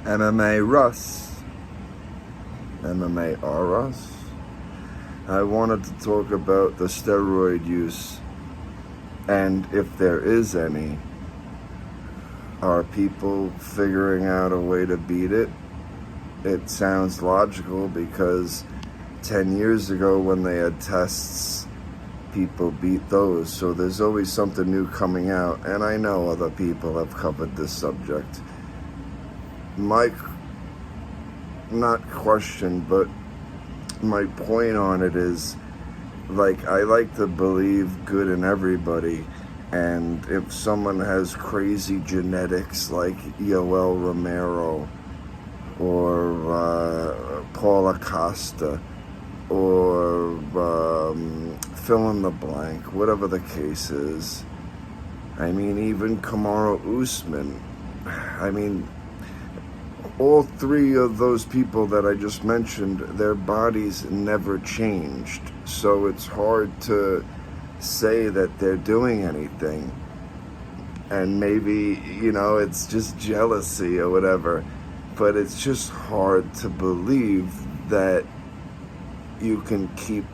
MMA'R'USS. MMA'R'USS. I wanted to talk about the steroid use, and if there is any. Are people figuring out a way to beat it? It sounds logical because 10 years ago when they had tests, people beat those. So there's always something new coming out, and I know other people have covered this subject. Not question, but my point on it is, I like to believe good in everybody, and if someone has crazy genetics like Yoel Romero or Paula Costa or fill in the blank, whatever the case is. I mean, even Kamaru Usman. I mean, all three of those people that I just mentioned, their bodies never changed. So it's hard to say that they're doing anything. And maybe, it's just jealousy or whatever. But it's just hard to believe that you can keep...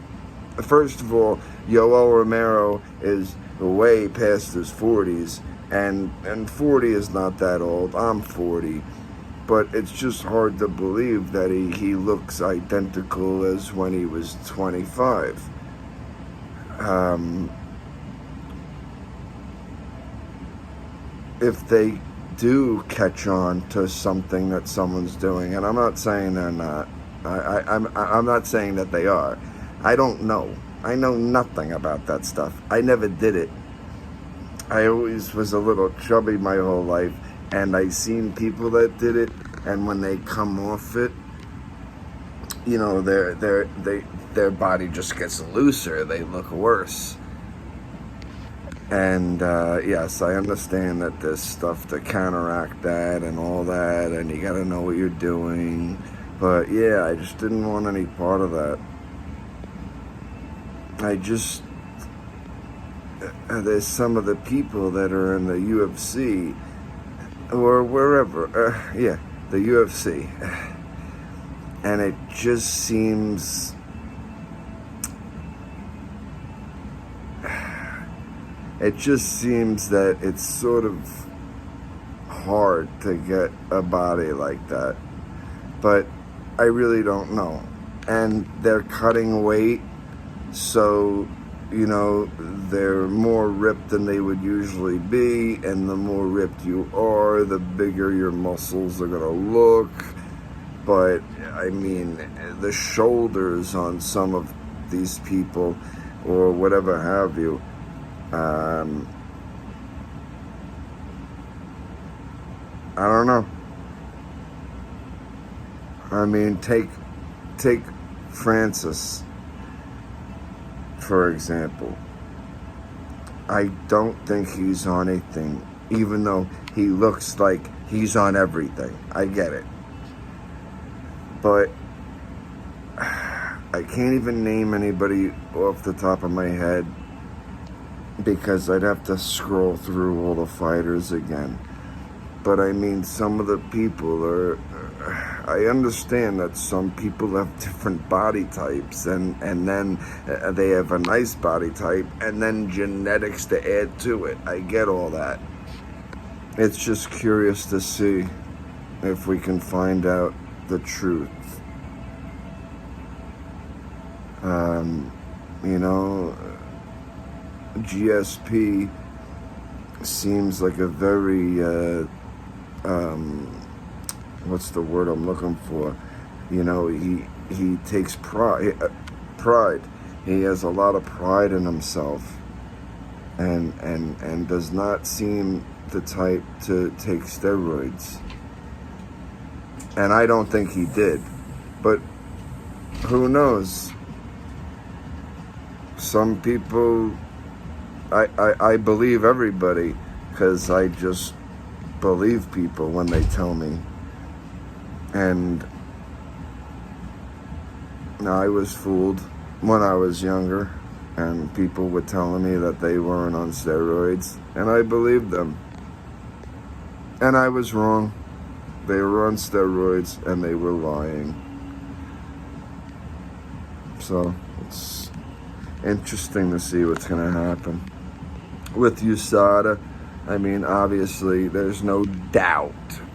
First of all, Yoel Romero is way past his 40s. And 40 is not that old. I'm 40. But it's just hard to believe that he looks identical as when he was 25. If they do catch on to something that someone's doing, and I'm not saying they're not. I'm not saying that they are. I don't know. I know nothing about that stuff. I never did it. I always was a little chubby my whole life. And I seen people that did it, and when they come off it, their body just gets looser. They look worse. And yes, I understand that there's stuff to counteract that and all that, and you got to know what you're doing. But yeah, I just didn't want any part of that. There's some of the people that are in the UFC or wherever, the UFC, and it just seems that it's sort of hard to get a body like that, but I really don't know. And they're cutting weight, so they're more ripped than they would usually be, and the more ripped you are, the bigger your muscles are gonna look. But I mean, the shoulders on some of these people, or whatever have you, I don't know. I mean, take Francis, for example. I don't think he's on anything, even though he looks like he's on everything. I get it. But I can't even name anybody off the top of my head because I'd have to scroll through all the fighters again. But I mean, some of the people are... I understand that some people have different body types, and then they have a nice body type, and then genetics to add to it. I get all that. It's just curious to see if we can find out the truth. GSP seems like a very... what's the word I'm looking for? He takes pride. He has a lot of pride in himself, and does not seem the type to take steroids. And I don't think he did, but who knows? Some people, I believe everybody, because I just believe people when they tell me. And I was fooled when I was younger, and people were telling me that they weren't on steroids, and I believed them. And I was wrong. They were on steroids and they were lying. So it's interesting to see what's going to happen with USADA. I mean, obviously, there's no doubt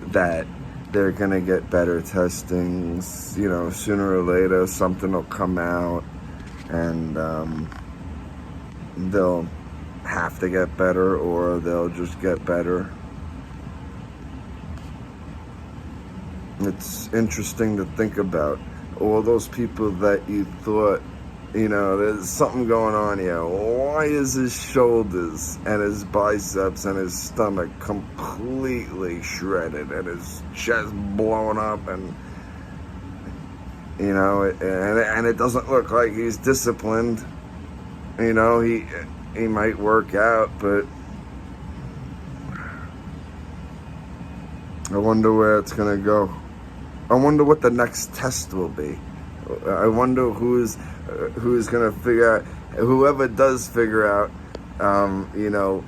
that they're going to get better testing. You know, sooner or later, something will come out, and they'll have to get better, or they'll just get better. It's interesting to think about. All those people that you thought, you know, there's something going on here. Why is his shoulders and his biceps and his stomach completely shredded and his chest blown up, and you know, and it doesn't look like he's disciplined. You know, he might work out, but I wonder where it's gonna go. I wonder what the next test will be. I wonder who's gonna figure out. Whoever does figure out, you know,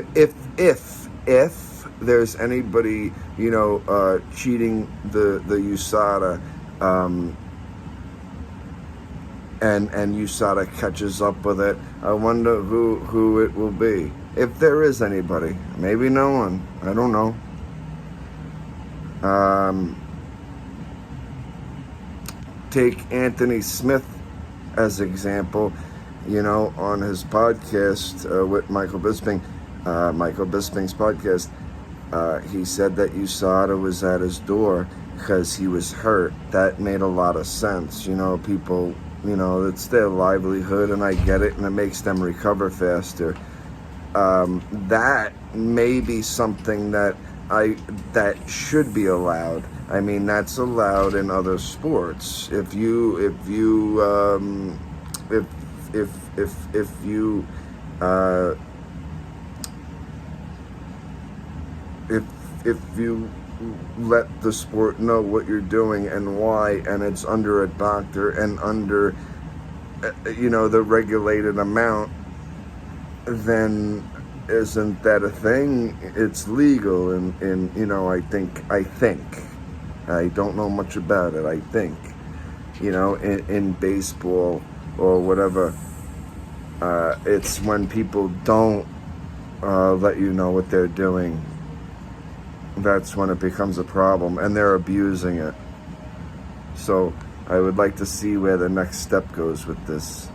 if there's anybody, you know, cheating the USADA, and USADA catches up with it, I wonder who it will be. If there is anybody, maybe no one. I don't know. Take Anthony Smith as example, you know, on his podcast with Michael Bisping's podcast, he said that USADA was at his door because he was hurt. That made a lot of sense. You know, people, you know, it's their livelihood, and I get it, and it makes them recover faster. That may be something that should be allowed. I mean, that's allowed in other sports. If you let the sport know what you're doing and why, and it's under a doctor and under, you know, the regulated amount, then isn't that a thing? It's legal, and you know, I think I don't know much about it. I think, you know, in baseball or whatever, it's when people don't let you know what they're doing, that's when it becomes a problem, and they're abusing it. So I would like to see where the next step goes with this.